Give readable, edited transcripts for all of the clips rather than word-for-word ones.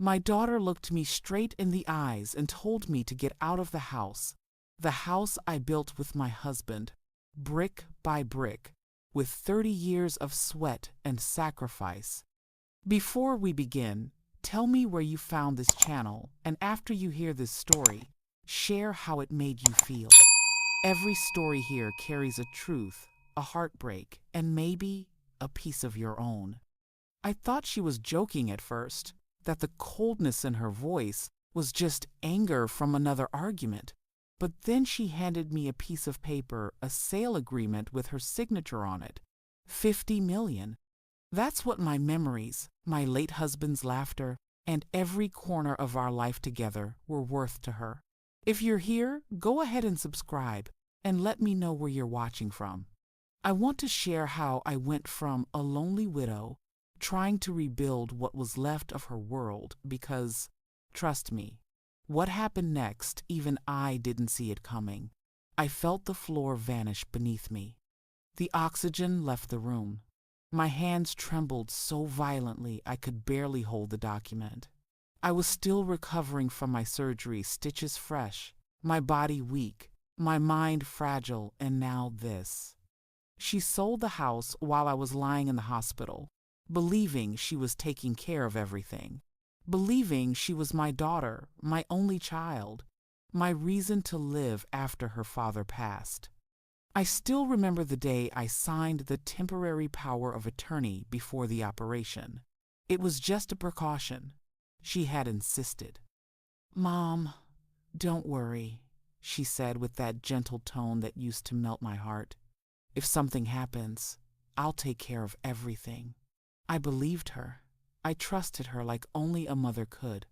My daughter looked me straight in the eyes and told me to get out of the house I built with my husband, brick by brick, with 30 years of sweat and sacrifice. Before we begin, tell me where you found this channel, and after you hear this story, share how it made you feel. Every story here carries a truth, a heartbreak, and maybe a piece of your own. I thought she was joking at first, that the coldness in her voice was just anger from another argument. But then she handed me a piece of paper, a sale agreement with her signature on it. 50 million. That's what my memories, my late husband's laughter, and every corner of our life together were worth to her. If you're here, go ahead and subscribe, and let me know where you're watching from. I want to share how I went from a lonely widow, trying to rebuild what was left of her world, because, trust me, what happened next, even I didn't see it coming. I felt the floor vanish beneath me. The oxygen left the room. My hands trembled so violently I could barely hold the document. I was still recovering from my surgery, stitches fresh, my body weak, my mind fragile, and now this. She sold the house while I was lying in the hospital, believing she was taking care of everything, believing she was my daughter, my only child, my reason to live after her father passed. I still remember the day I signed the temporary power of attorney before the operation. It was just a precaution. She had insisted. "Mom, don't worry," she said with that gentle tone that used to melt my heart. "If something happens, I'll take care of everything." I believed her. I trusted her like only a mother could.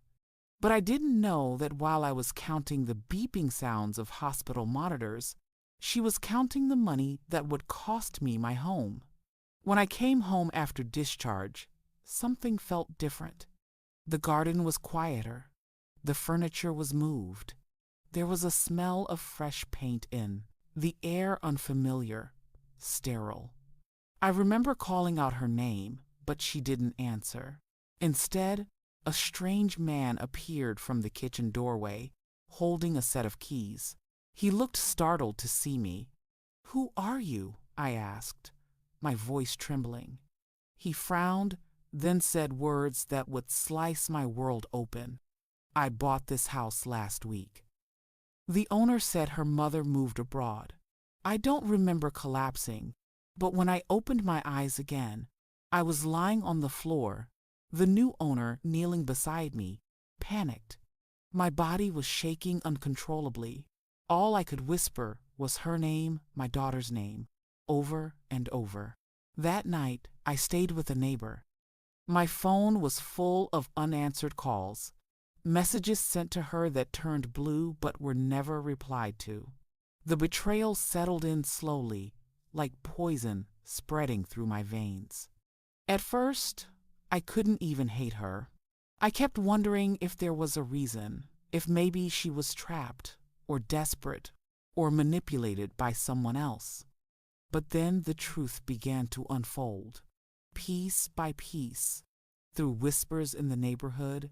But I didn't know that while I was counting the beeping sounds of hospital monitors, she was counting the money that would cost me my home. When I came home after discharge, something felt different. The garden was quieter. The furniture was moved. There was a smell of fresh paint in, the air unfamiliar, sterile. I remember calling out her name, but she didn't answer. Instead, a strange man appeared from the kitchen doorway, holding a set of keys. He looked startled to see me. "Who are you?" I asked, my voice trembling. He frowned, then said words that would slice my world open. "I bought this house last week." The owner said her mother moved abroad. I don't remember collapsing, but when I opened my eyes again, I was lying on the floor, the new owner kneeling beside me, panicked. My body was shaking uncontrollably. All I could whisper was her name, my daughter's name, over and over. That night, I stayed with a neighbor. My phone was full of unanswered calls, messages sent to her that turned blue but were never replied to. The betrayal settled in slowly, like poison spreading through my veins. At first, I couldn't even hate her. I kept wondering if there was a reason, if maybe she was trapped, or desperate, or manipulated by someone else. But then the truth began to unfold, piece by piece, through whispers in the neighborhood,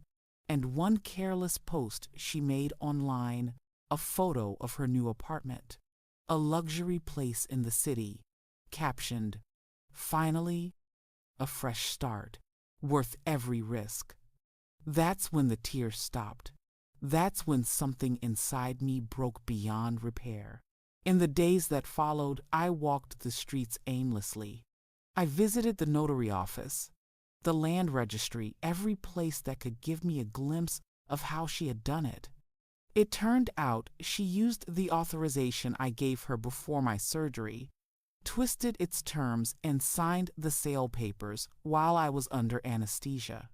and one careless post she made online, a photo of her new apartment, a luxury place in the city, captioned, "Finally, a fresh start, worth every risk." That's when the tears stopped. That's when something inside me broke beyond repair. In the days that followed, I walked the streets aimlessly. I visited the notary office, the land registry, every place that could give me a glimpse of how she had done it. It turned out she used the authorization I gave her before my surgery, twisted its terms, and signed the sale papers while I was under anesthesia.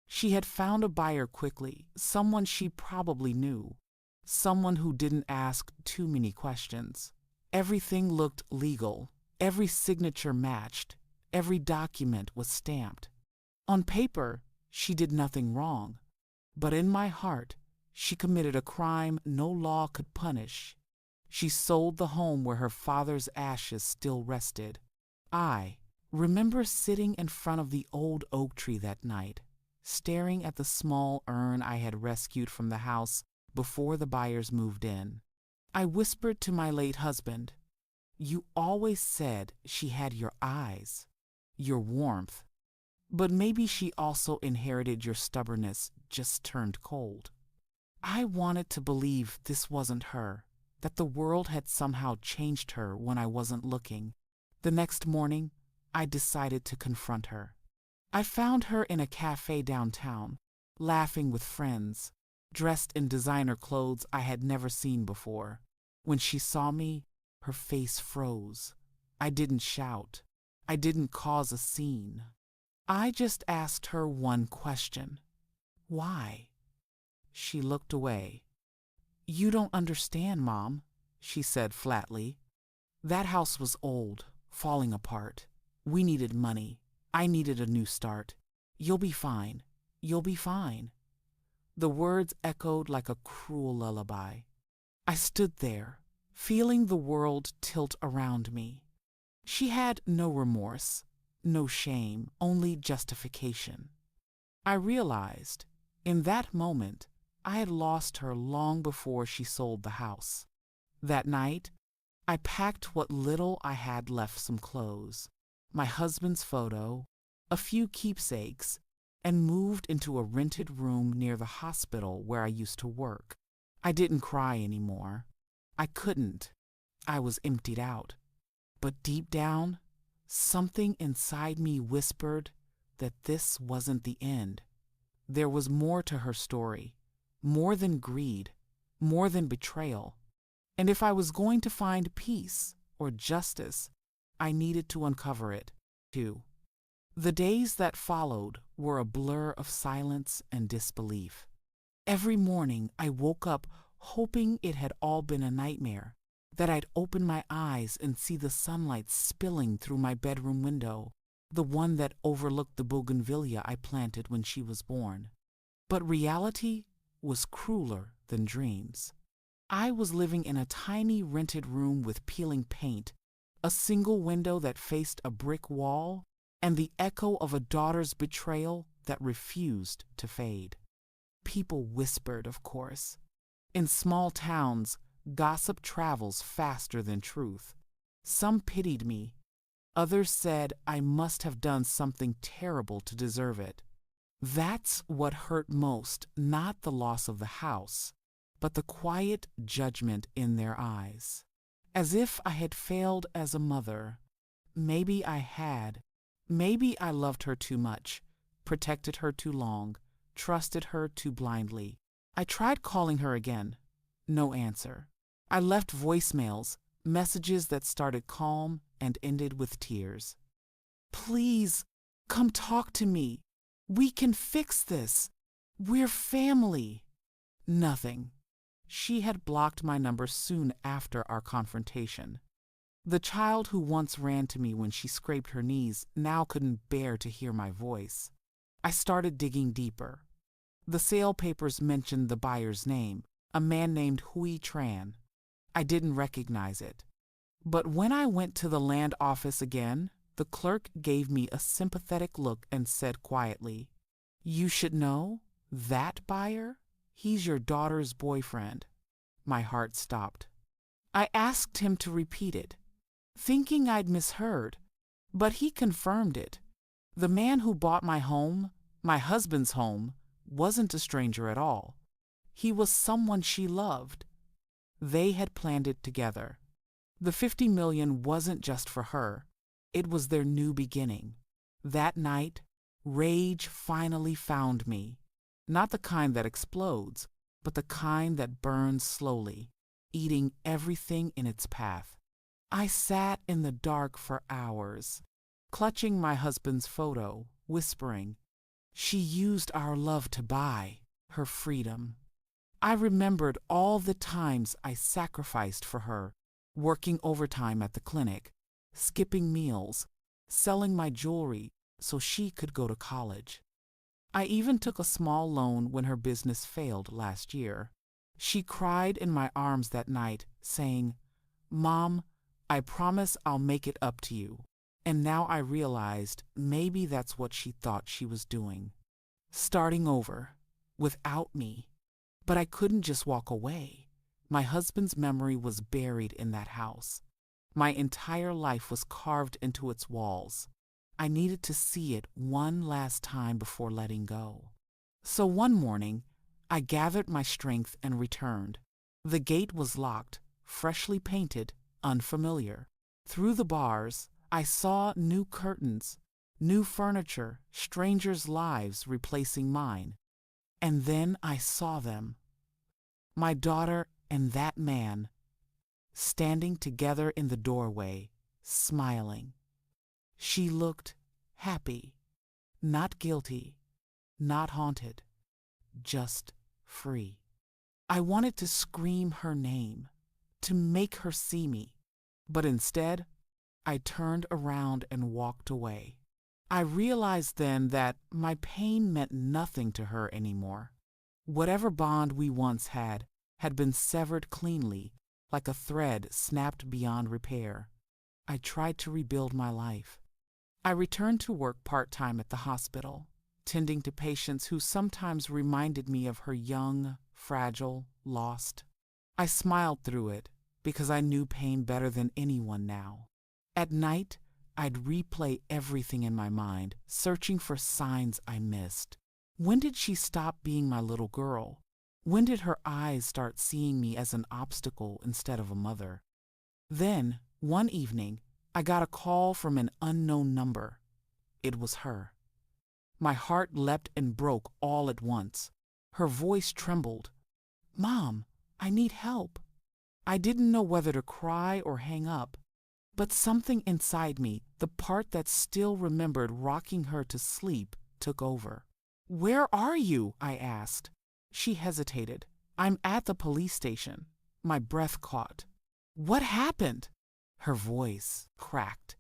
She had found a buyer quickly, someone she probably knew, someone who didn't ask too many questions. Everything looked legal, every signature matched, every document was stamped. On paper, she did nothing wrong, but in my heart, she committed a crime no law could punish. She sold the home where her father's ashes still rested. I remember sitting in front of the old oak tree that night, staring at the small urn I had rescued from the house before the buyers moved in. I whispered to my late husband, "You always said she had your eyes, your warmth, but maybe she also inherited your stubbornness just turned cold." I wanted to believe this wasn't her, that the world had somehow changed her when I wasn't looking. The next morning, I decided to confront her. I found her in a cafe downtown, laughing with friends, dressed in designer clothes I had never seen before. When she saw me, her face froze. I didn't shout. I didn't cause a scene. I just asked her one question. Why? She looked away. "You don't understand, Mom," she said flatly. "That house was old, falling apart. We needed money. I needed a new start. You'll be fine. You'll be fine." The words echoed like a cruel lullaby. I stood there, feeling the world tilt around me. She had no remorse, no shame, only justification. I realized, in that moment, I had lost her long before she sold the house. That night, I packed what little I had left, some clothes, my husband's photo, a few keepsakes, and moved into a rented room near the hospital where I used to work. I didn't cry anymore. I couldn't. I was emptied out. But deep down, something inside me whispered that this wasn't the end. There was more to her story, more than greed, more than betrayal. And if I was going to find peace or justice, I needed to uncover it, too. The days that followed were a blur of silence and disbelief. Every morning I woke up hoping it had all been a nightmare, that I'd open my eyes and see the sunlight spilling through my bedroom window, the one that overlooked the bougainvillea I planted when she was born. But reality was crueler than dreams. I was living in a tiny rented room with peeling paint, a single window that faced a brick wall, and the echo of a daughter's betrayal that refused to fade. People whispered, of course. In small towns, gossip travels faster than truth. Some pitied me. Others said I must have done something terrible to deserve it. That's what hurt most, not the loss of the house, but the quiet judgment in their eyes. As if I had failed as a mother. Maybe I had. Maybe I loved her too much, protected her too long, trusted her too blindly. I tried calling her again. No answer. I left voicemails, messages that started calm and ended with tears. "Please, come talk to me. We can fix this. We're family." Nothing. She had blocked my number soon after our confrontation. The child who once ran to me when she scraped her knees now couldn't bear to hear my voice. I started digging deeper. The sale papers mentioned the buyer's name, a man named Hui Tran. I didn't recognize it. But when I went to the land office again, the clerk gave me a sympathetic look and said quietly, "You should know, that buyer? He's your daughter's boyfriend." My heart stopped. I asked him to repeat it, thinking I'd misheard, but he confirmed it. The man who bought my home, my husband's home, wasn't a stranger at all. He was someone she loved. They had planned it together. The $50 million wasn't just for her. It was their new beginning. That night, rage finally found me. Not the kind that explodes, but the kind that burns slowly, eating everything in its path. I sat in the dark for hours, clutching my husband's photo, whispering, "She used our love to buy her freedom." I remembered all the times I sacrificed for her, working overtime at the clinic, skipping meals, selling my jewelry so she could go to college. I even took a small loan when her business failed last year. She cried in my arms that night, saying, "Mom, I promise I'll make it up to you." And now I realized maybe that's what she thought she was doing. starting over, without me. But I couldn't just walk away. My husband's memory was buried in that house. My entire life was carved into its walls. I needed to see it one last time before letting go. So one morning, I gathered my strength and returned. The gate was locked, freshly painted, unfamiliar. Through the bars, I saw new curtains, new furniture, strangers' lives replacing mine. And then I saw them. My daughter and that man, standing together in the doorway, smiling. She looked happy, not guilty, not haunted, just free. I wanted to scream her name, to make her see me, but instead, I turned around and walked away. I realized then that my pain meant nothing to her anymore. Whatever bond we once had been severed cleanly, like a thread snapped beyond repair. I tried to rebuild my life. I returned to work part-time at the hospital, tending to patients who sometimes reminded me of her young, fragile, lost. I smiled through it because I knew pain better than anyone now. At night, I'd replay everything in my mind, searching for signs I missed. When did she stop being my little girl? When did her eyes start seeing me as an obstacle instead of a mother? Then, one evening, I got a call from an unknown number. It was her. My heart leapt and broke all at once. Her voice trembled. "Mom, I need help." I didn't know whether to cry or hang up. But something inside me, the part that still remembered rocking her to sleep, took over. "Where are you?" I asked. She hesitated. "I'm at the police station." My breath caught. "What happened?" Her voice cracked.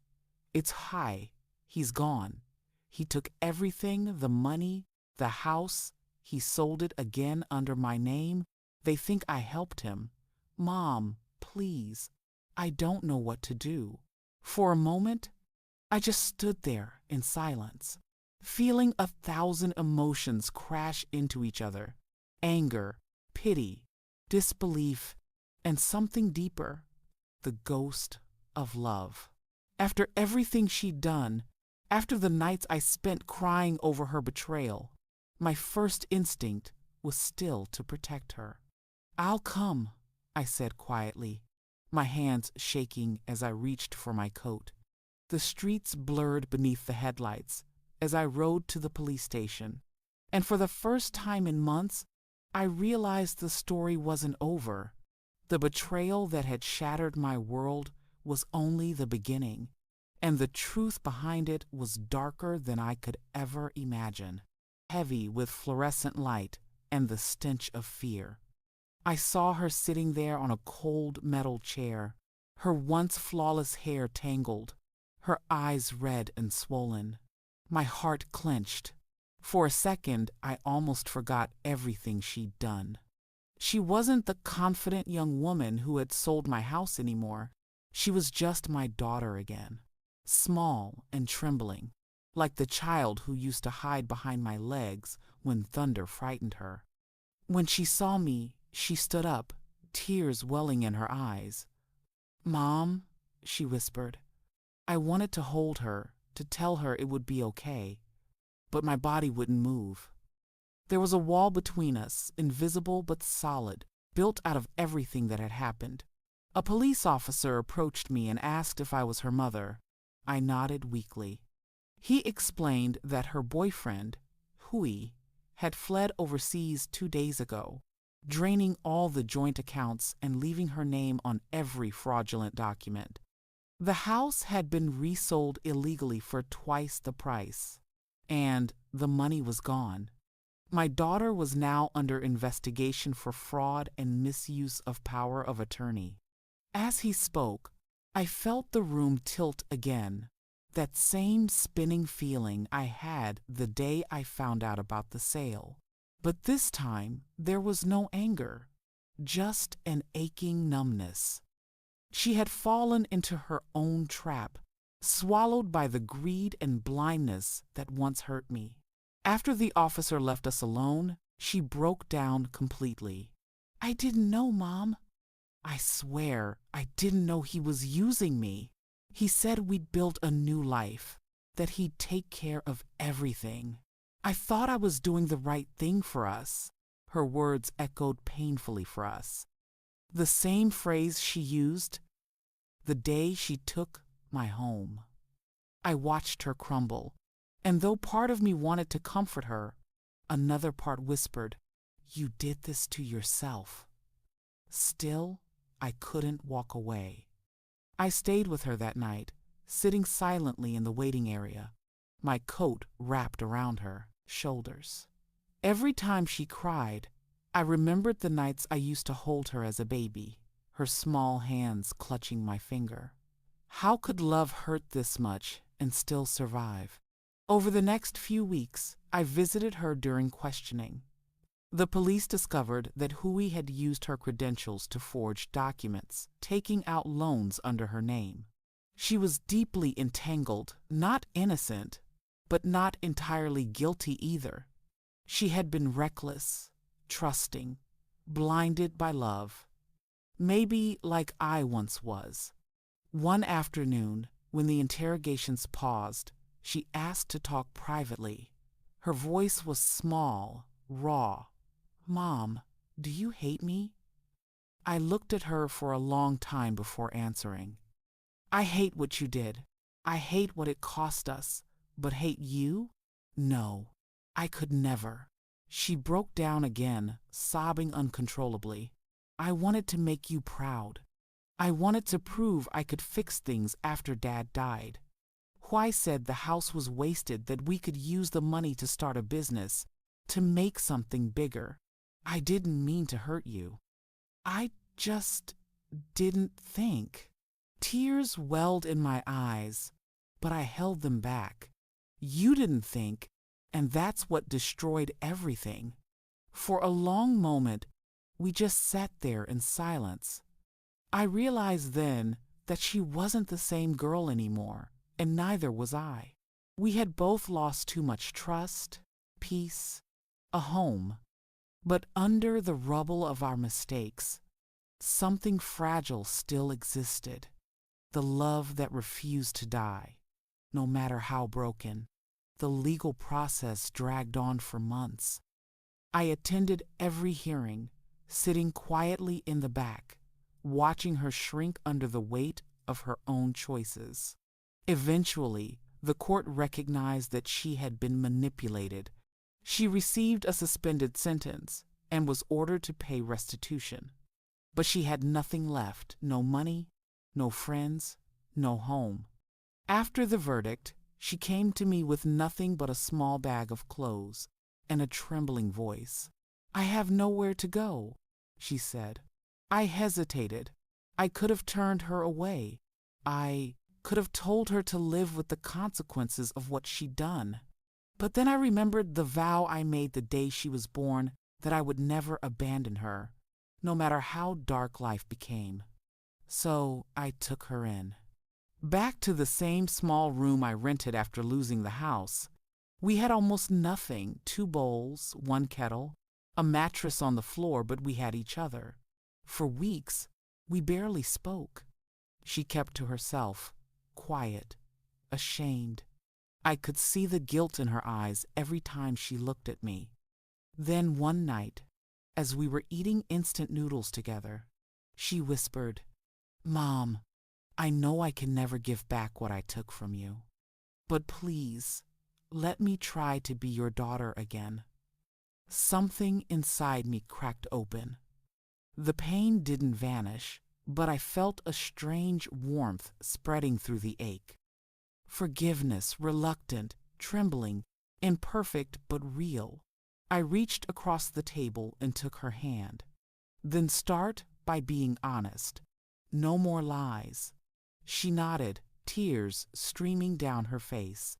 "It's high. He's gone. He took everything, the money, the house. He sold it again under my name. They think I helped him. Mom, please. I don't know what to do." For a moment, I just stood there in silence, feeling 1,000 emotions crash into each other. Anger, pity, disbelief, and something deeper, the ghost of love. After everything she'd done, after the nights I spent crying over her betrayal, my first instinct was still to protect her. "I'll come," I said quietly, my hands shaking as I reached for my coat. The streets blurred beneath the headlights as I rode to the police station, and for the first time in months, I realized the story wasn't over. The betrayal that had shattered my world was only the beginning, and the truth behind it was darker than I could ever imagine, heavy with fluorescent light and the stench of fear. I saw her sitting there on a cold metal chair, her once flawless hair tangled, her eyes red and swollen. My heart clenched. For a second, I almost forgot everything she'd done. She wasn't the confident young woman who had sold my house anymore. She was just my daughter again, small and trembling, like the child who used to hide behind my legs when thunder frightened her. When she saw me, she stood up, tears welling in her eyes. "Mom," she whispered. I wanted to hold her, to tell her it would be okay, but my body wouldn't move. There was a wall between us, invisible but solid, built out of everything that had happened. A police officer approached me and asked if I was her mother. I nodded weakly. He explained that her boyfriend, Hui, had fled overseas 2 days ago, draining all the joint accounts and leaving her name on every fraudulent document. The house had been resold illegally for twice the price, and the money was gone. My daughter was now under investigation for fraud and misuse of power of attorney. As he spoke, I felt the room tilt again, that same spinning feeling I had the day I found out about the sale. But this time, there was no anger, just an aching numbness. She had fallen into her own trap, swallowed by the greed and blindness that once hurt me. After the officer left us alone, she broke down completely. "I didn't know, Mom. I swear, I didn't know he was using me. He said we'd build a new life, that he'd take care of everything. I thought I was doing the right thing for us." Her words echoed painfully for us. The same phrase she used the day she took my home. I watched her crumble, and though part of me wanted to comfort her, another part whispered, "You did this to yourself." Still, I couldn't walk away. I stayed with her that night, sitting silently in the waiting area, my coat wrapped around her shoulders. Every time she cried, I remembered the nights I used to hold her as a baby, her small hands clutching my finger. How could love hurt this much and still survive? Over the next few weeks, I visited her during questioning. The police discovered that Hui had used her credentials to forge documents, taking out loans under her name. She was deeply entangled, not innocent, but not entirely guilty either. She had been reckless, trusting, blinded by love. Maybe like I once was. One afternoon, when the interrogations paused, she asked to talk privately. Her voice was small, raw. "Mom, do you hate me?" I looked at her for a long time before answering. "I hate what you did. I hate what it cost us. But hate you? No, I could never." She broke down again, sobbing uncontrollably. "I wanted to make you proud. I wanted to prove I could fix things after Dad died. Hui said the house was wasted, that we could use the money to start a business, to make something bigger. I didn't mean to hurt you. I just didn't think." Tears welled in my eyes, but I held them back. "You didn't think, and that's what destroyed everything." For a long moment, we just sat there in silence. I realized then that she wasn't the same girl anymore, and neither was I. We had both lost too much trust, peace, a home. But under the rubble of our mistakes, something fragile still existed. The love that refused to die, no matter how broken. The legal process dragged on for months. I attended every hearing, sitting quietly in the back, watching her shrink under the weight of her own choices. Eventually, the court recognized that she had been manipulated. She received a suspended sentence and was ordered to pay restitution. But she had nothing left, no money, no friends, no home. After the verdict, she came to me with nothing but a small bag of clothes and a trembling voice. "I have nowhere to go," she said. I hesitated. I could have turned her away. I could have told her to live with the consequences of what she'd done. But then I remembered the vow I made the day she was born, that I would never abandon her, no matter how dark life became. So I took her in. Back to the same small room I rented after losing the house. We had almost nothing, 2 bowls, 1 kettle, a mattress on the floor, but we had each other. For weeks, we barely spoke. She kept to herself, quiet, ashamed. I could see the guilt in her eyes every time she looked at me. Then one night, as we were eating instant noodles together, she whispered, "Mom, I know I can never give back what I took from you, but please, let me try to be your daughter again." Something inside me cracked open. The pain didn't vanish, but I felt a strange warmth spreading through the ache. Forgiveness, reluctant, trembling, imperfect but real. I reached across the table and took her hand. "Then start by being honest. No more lies." She nodded, tears streaming down her face.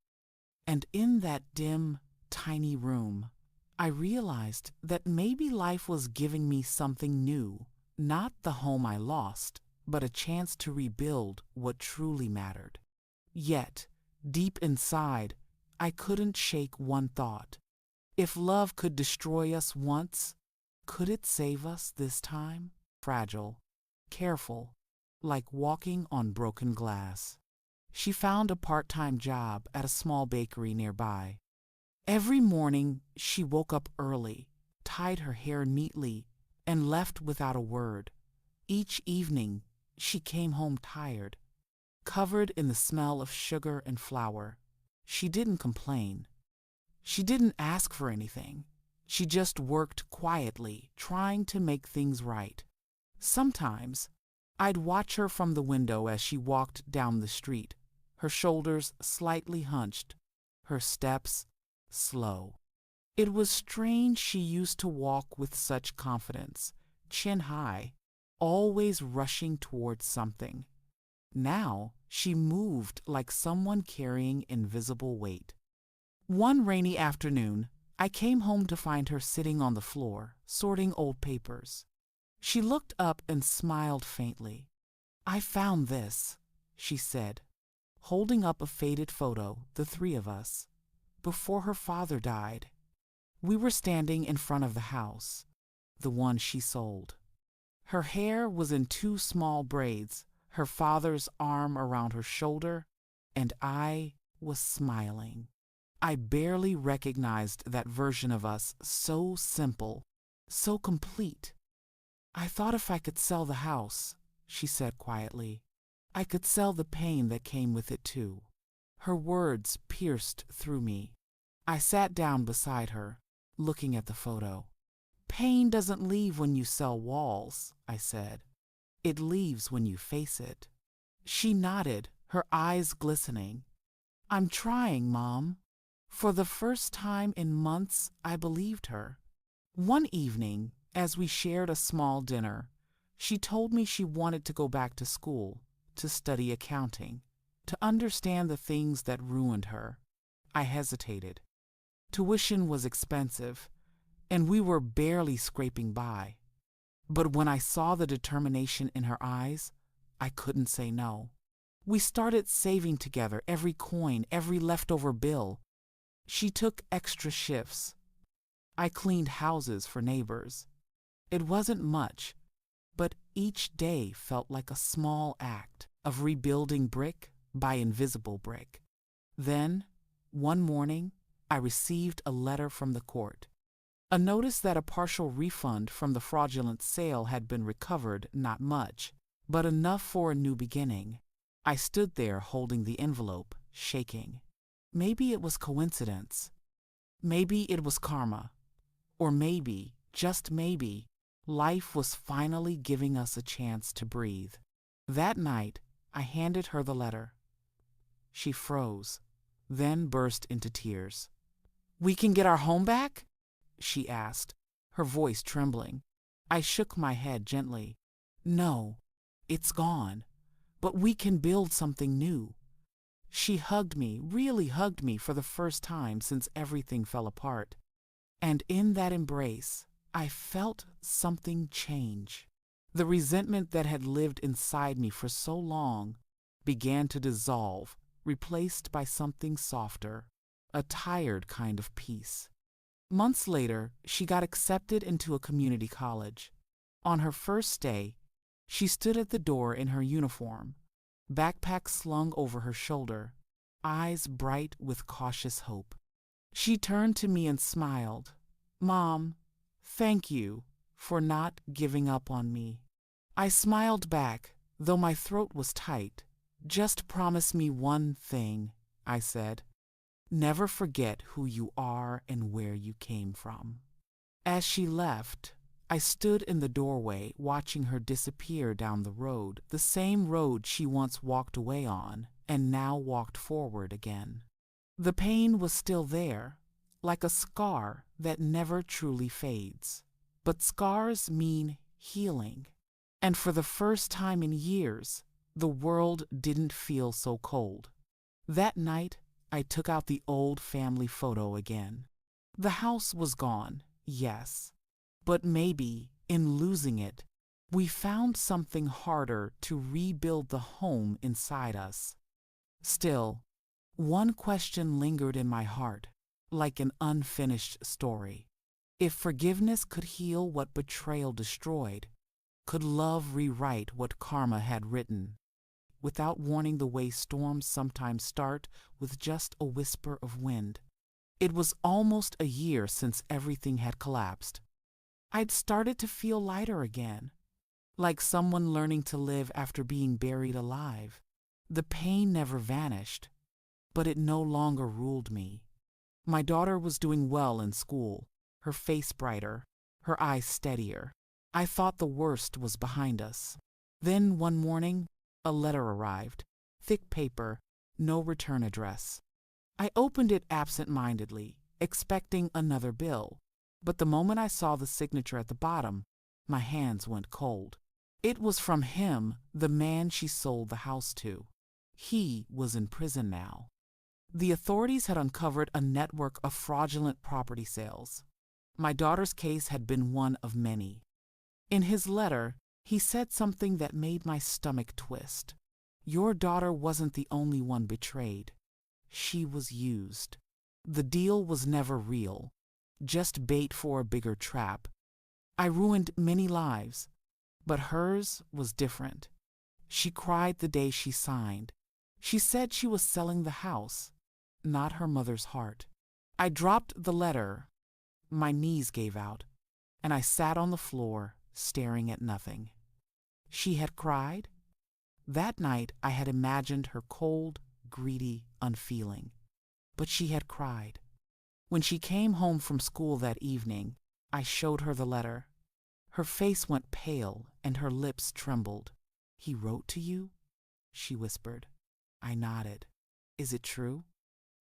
And in that dim, tiny room, I realized that maybe life was giving me something new, not the home I lost, but a chance to rebuild what truly mattered. Yet, deep inside, I couldn't shake one thought. If love could destroy us once, could it save us this time? Fragile, careful, like walking on broken glass. She found a part-time job at a small bakery nearby. Every morning, she woke up early, tied her hair neatly, and left without a word. Each evening, she came home tired, covered in the smell of sugar and flour. She didn't complain. She didn't ask for anything. She just worked quietly, trying to make things right. Sometimes, I'd watch her from the window as she walked down the street, her shoulders slightly hunched, her steps slow. It was strange she used to walk with such confidence, chin high, always rushing towards something. Now she moved like someone carrying invisible weight. One rainy afternoon, I came home to find her sitting on the floor, sorting old papers. She looked up and smiled faintly. "I found this," she said, holding up a faded photo, the three of us, before her father died. We were standing in front of the house, the one she sold. Her hair was in two small braids, her father's arm around her shoulder, and I was smiling. I barely recognized that version of us, so simple, so complete. "I thought if I could sell the house," she said quietly, "I could sell the pain that came with it too." Her words pierced through me. I sat down beside her, looking at the photo. "Pain doesn't leave when you sell walls," I said. "It leaves when you face it." She nodded, her eyes glistening. "I'm trying, Mom." For the first time in months, I believed her. One evening, as we shared a small dinner, she told me she wanted to go back to school, to study accounting, to understand the things that ruined her. I hesitated. Tuition was expensive, and we were barely scraping by. But when I saw the determination in her eyes, I couldn't say no. We started saving together, every coin, every leftover bill. She took extra shifts. I cleaned houses for neighbors. It wasn't much, but each day felt like a small act of rebuilding brick by invisible brick. Then, one morning, I received a letter from the court. A notice that a partial refund from the fraudulent sale had been recovered, not much, but enough for a new beginning. I stood there holding the envelope, shaking. Maybe it was coincidence. Maybe it was karma. Or maybe, just maybe, life was finally giving us a chance to breathe. That night, I handed her the letter. She froze, then burst into tears. "We can get our home back?" she asked, her voice trembling. I shook my head gently. "No, it's gone, but we can build something new." She hugged me, really hugged me for the first time since everything fell apart. And in that embrace, I felt something change. The resentment that had lived inside me for so long began to dissolve, replaced by something softer, a tired kind of peace. Months later, she got accepted into a community college. On her first day, she stood at the door in her uniform, backpack slung over her shoulder, eyes bright with cautious hope. She turned to me and smiled. "Mom, thank you for not giving up on me." I smiled back, though my throat was tight. "Just promise me one thing," I said. "Never forget who you are and where you came from." As she left, I stood in the doorway watching her disappear down the road, the same road she once walked away on and now walked forward again. The pain was still there, like a scar that never truly fades. But scars mean healing. And for the first time in years, the world didn't feel so cold. That night, I took out the old family photo again. The house was gone, yes. But maybe, in losing it, we found something harder to rebuild the home inside us. Still, one question lingered in my heart. like an unfinished story. If forgiveness could heal what betrayal destroyed, could love rewrite what karma had written? Without warning, the way storms sometimes start with just a whisper of wind. It was almost a year since everything had collapsed. I'd started to feel lighter again, like someone learning to live after being buried alive. The pain never vanished, but it no longer ruled me. My daughter was doing well in school, her face brighter, her eyes steadier. I thought the worst was behind us. Then one morning, a letter arrived, thick paper, no return address. I opened it absent-mindedly, expecting another bill, but the moment I saw the signature at the bottom, my hands went cold. It was from him, the man she sold the house to. He was in prison now. The authorities had uncovered a network of fraudulent property sales. My daughter's case had been one of many. In his letter, he said something that made my stomach twist. Your daughter wasn't the only one betrayed. She was used. The deal was never real, just bait for a bigger trap. I ruined many lives, but hers was different. She cried the day she signed. She said she was selling the house, not her mother's heart. I dropped the letter. My knees gave out, and I sat on the floor, staring at nothing. She had cried? That night I had imagined her cold, greedy, unfeeling. But she had cried. When she came home from school that evening, I showed her the letter. Her face went pale and her lips trembled. He wrote to you? She whispered. I nodded. Is it true?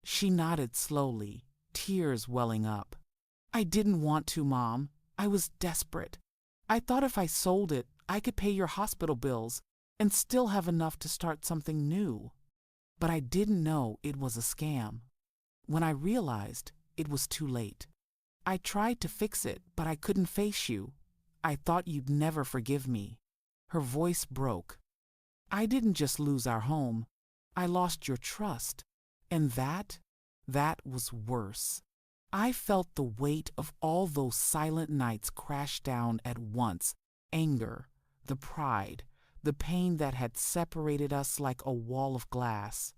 She nodded slowly, tears welling up. I didn't want to, Mom. I was desperate. I thought if I sold it, I could pay your hospital bills and still have enough to start something new. But I didn't know it was a scam. When I realized, it was too late. I tried to fix it, but I couldn't face you. I thought you'd never forgive me. Her voice broke. I didn't just lose our home. I lost your trust. And that was worse. I felt the weight of all those silent nights crash down at once. Anger, the pride, the pain that had separated us like a wall of glass.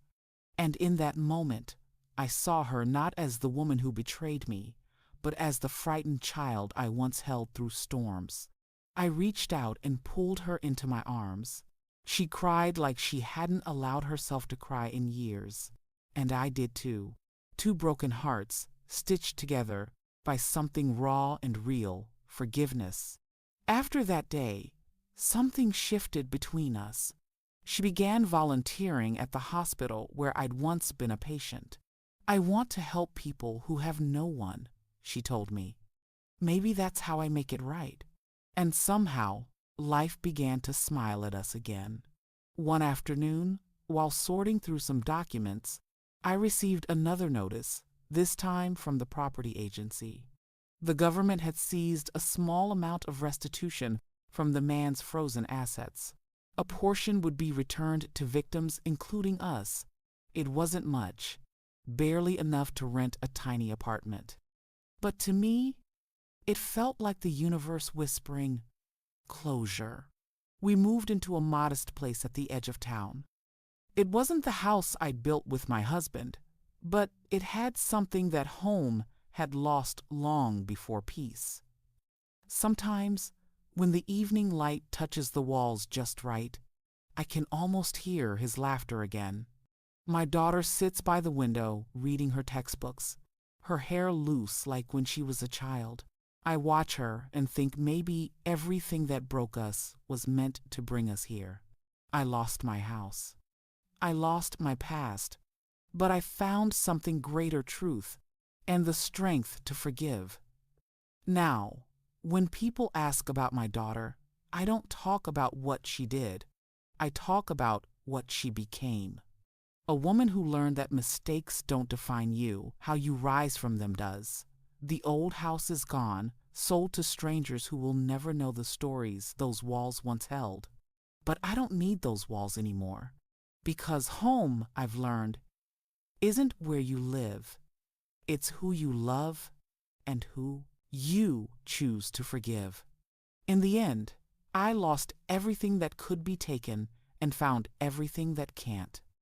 And in that moment, I saw her not as the woman who betrayed me, but as the frightened child I once held through storms. I reached out and pulled her into my arms. She cried like she hadn't allowed herself to cry in years. And I did too. Two broken hearts, stitched together by something raw and real, forgiveness. After that day, something shifted between us. She began volunteering at the hospital where I'd once been a patient. I want to help people who have no one, she told me. Maybe that's how I make it right. And somehow, life began to smile at us again. One afternoon, while sorting through some documents, I received another notice, this time from the property agency. The government had seized a small amount of restitution from the man's frozen assets. A portion would be returned to victims, including us. It wasn't much, barely enough to rent a tiny apartment. But to me, it felt like the universe whispering, closure. We moved into a modest place at the edge of town. It wasn't the house I'd built with my husband, but it had something that home had lost long before peace. Sometimes, when the evening light touches the walls just right, I can almost hear his laughter again. My daughter sits by the window, reading her textbooks, her hair loose like when she was a child. I watch her and think maybe everything that broke us was meant to bring us here. I lost my house. I lost my past, but I found something greater truth and the strength to forgive. Now, when people ask about my daughter, I don't talk about what she did. I talk about what she became. A woman who learned that mistakes don't define you, how you rise from them does. The old house is gone, sold to strangers who will never know the stories those walls once held. But I don't need those walls anymore. Because home, I've learned, isn't where you live. It's who you love and who you choose to forgive. In the end, I lost everything that could be taken and found everything that can't.